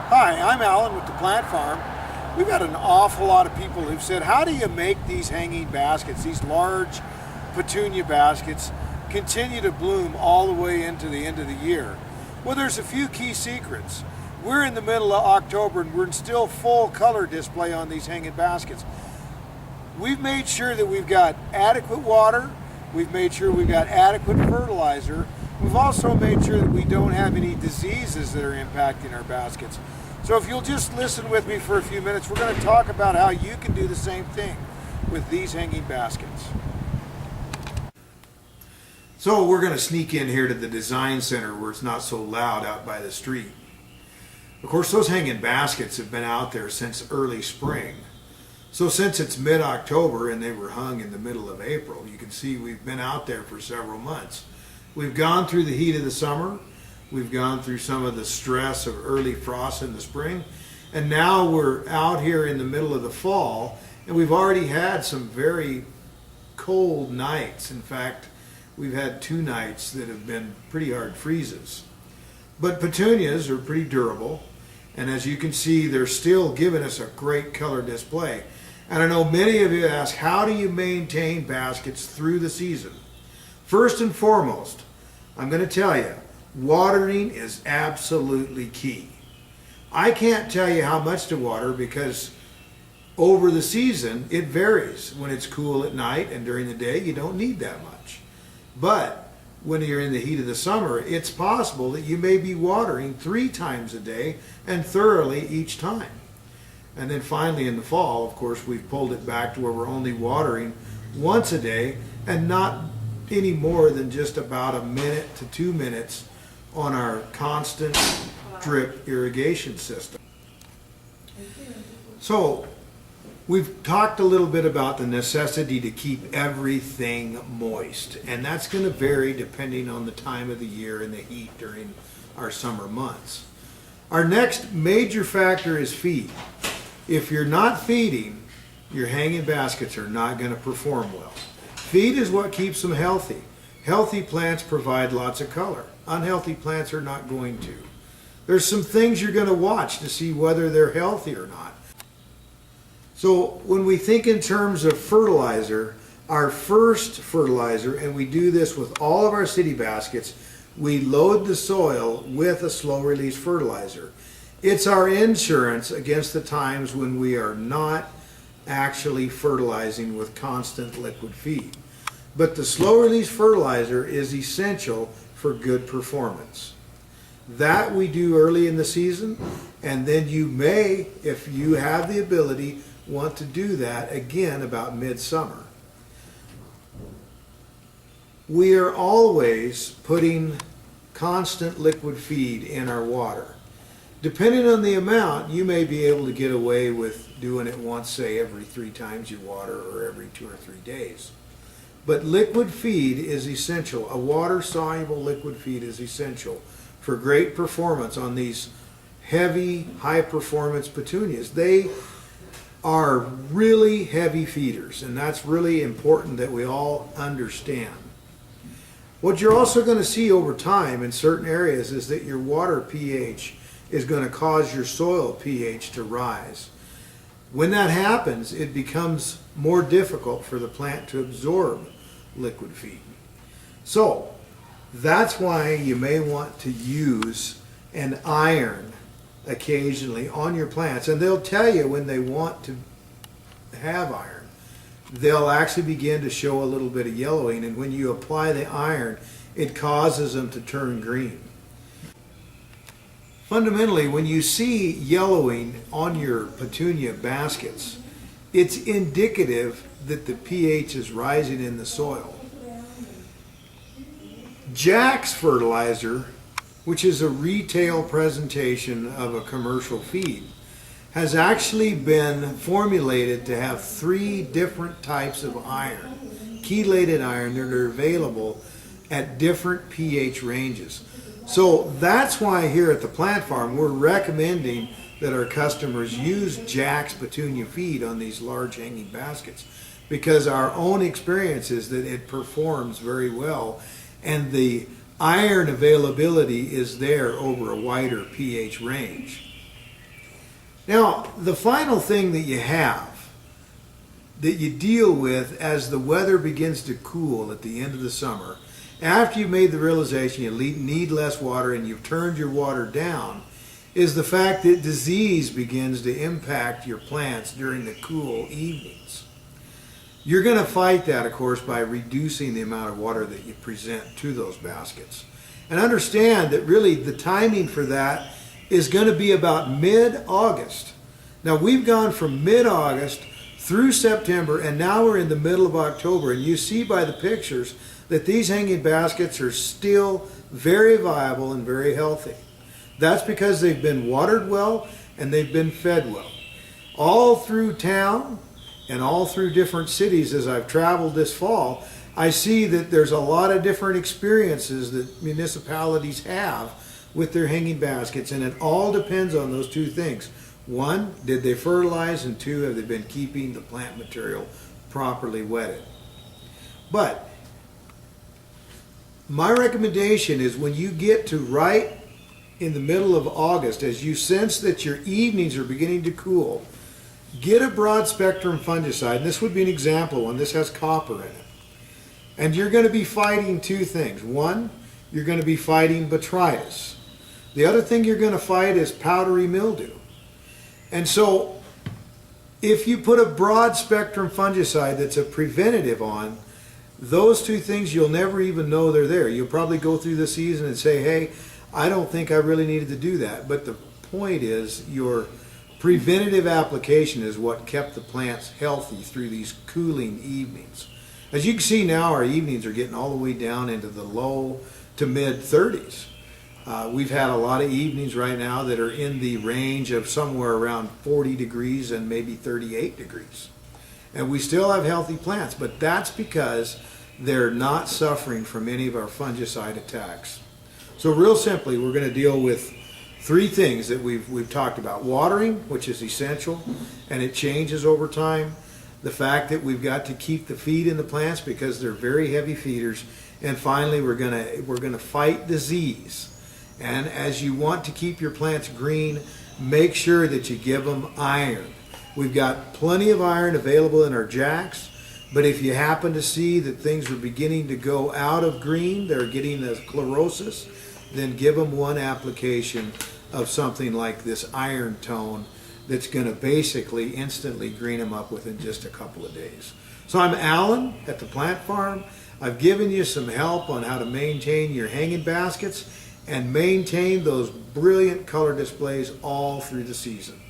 Hi, I'm Alan with the Plant Farm. We've got an awful lot of people who've said, how do you make these hanging baskets, these large petunia baskets, continue to bloom all the way into the end of the year? Well, there's a few key secrets. We're in the middle of October and we're still full color display on these hanging baskets. We've made sure that we've got adequate water, we've made sure we've got adequate fertilizer, we've also made sure that we don't have any diseases that are impacting our baskets. So if you'll just listen with me for a few minutes, we're going to talk about how you can do the same thing with these hanging baskets. So we're going to sneak in here to the design center where it's not so loud out by the street. Of course, those hanging baskets have been out there since early spring. So since it's mid-October and they were hung in the middle of April, you can see we've been out there for several months. We've gone through the heat of the summer, we've gone through some of the stress of early frost in the spring, and now we're out here in the middle of the fall, and we've already had some very cold nights. In fact, we've had 2 nights that have been pretty hard freezes. But petunias are pretty durable, and as you can see, they're still giving us a great color display. And I know many of you ask, how do you maintain baskets through the season? First and foremost, I'm going to tell you, watering is absolutely key. I can't tell you how much to water because over the season it varies. When it's cool at night and during the day, you don't need that much. But when you're in the heat of the summer, it's possible that you may be watering 3 times a day and thoroughly each time. And then finally in the fall, of course, we've pulled it back to where we're only watering once a day and not any more than just about 1 minute to 2 minutes on our constant drip irrigation system. So we've talked a little bit about the necessity to keep everything moist, and that's going to vary depending on the time of the year and the heat during our summer months. Our next major factor is feed. If you're not feeding, your hanging baskets are not going to perform well. Feed is what keeps them healthy. Healthy plants provide lots of color. Unhealthy plants are not going to. There's some things you're going to watch to see whether they're healthy or not. So when we think in terms of fertilizer, our first fertilizer, and we do this with all of our city baskets, we load the soil with a slow release fertilizer. It's our insurance against the times when we are not actually fertilizing with constant liquid feed. But the slow release fertilizer is essential for good performance. That we do early in the season, and then you may, if you have the ability, want to do that again about midsummer. We are always putting constant liquid feed in our water. Depending on the amount, you may be able to get away with doing it once, say, every 3 times you water or every 2 or 3 days. But liquid feed is essential. A water-soluble liquid feed is essential for great performance on these heavy, high-performance petunias. They are really heavy feeders, and that's really important that we all understand. What you're also going to see over time in certain areas is that your water pH is going to cause your soil pH to rise. When that happens, it becomes more difficult for the plant to absorb liquid feed. So that's why you may want to use an iron occasionally on your plants, and they'll tell you when they want to have iron. They'll actually begin to show a little bit of yellowing, and when you apply the iron, it causes them to turn green. Fundamentally, when you see yellowing on your petunia baskets, it's indicative that the pH is rising in the soil. Jack's fertilizer, which is a retail presentation of a commercial feed, has actually been formulated to have 3 different types of iron, chelated iron, that are available at different pH ranges. So that's why here at the Plant Farm we're recommending that our customers use Jack's petunia feed on these large hanging baskets, because our own experience is that it performs very well and the iron availability is there over a wider pH range. Now, the final thing that you have, that you deal with as the weather begins to cool at the end of the summer, after you've made the realization you need less water and you've turned your water down, is the fact that disease begins to impact your plants during the cool evenings. You're going to fight that, of course, by reducing the amount of water that you present to those baskets. And understand that really the timing for that is going to be about mid-August. Now, we've gone from mid-August through September, and now we're in the middle of October. And you see by the pictures that these hanging baskets are still very viable and very healthy. That's because they've been watered well and they've been fed well. All through town and all through different cities as I've traveled this fall, I see that there's a lot of different experiences that municipalities have with their hanging baskets, and it all depends on those two things. One, did they fertilize? And two, have they been keeping the plant material properly wetted? But my recommendation is when you get to right in the middle of August, as you sense that your evenings are beginning to cool, get a broad spectrum fungicide. And this would be an example one. This has copper in it. And you're going to be fighting two things. One, you're going to be fighting botrytis. The other thing you're going to fight is powdery mildew. And so if you put a broad spectrum fungicide that's a preventative on, those two things you'll never even know they're there. You'll probably go through the season and say, hey, I don't think I really needed to do that. But the point is your preventative application is what kept the plants healthy through these cooling evenings. As you can see now, our evenings are getting all the way down into the low to mid 30s. We've had a lot of evenings right now that are in the range of somewhere around 40 degrees and maybe 38 degrees. And we still have healthy plants, but that's because they're not suffering from any of our fungicide attacks. So real simply, we're going to deal with three things that we've talked about. Watering, which is essential, and it changes over time. The fact that we've got to keep the feed in the plants because they're very heavy feeders. And finally, we're gonna fight disease. And as you want to keep your plants green, make sure that you give them iron. We've got plenty of iron available in our jacks, but if you happen to see that things are beginning to go out of green, they're getting the chlorosis, then give them one application of something like this iron tone that's going to basically instantly green them up within just a couple of days. So I'm Alan at the Plant Farm. I've given you some help on how to maintain your hanging baskets and maintain those brilliant color displays all through the season.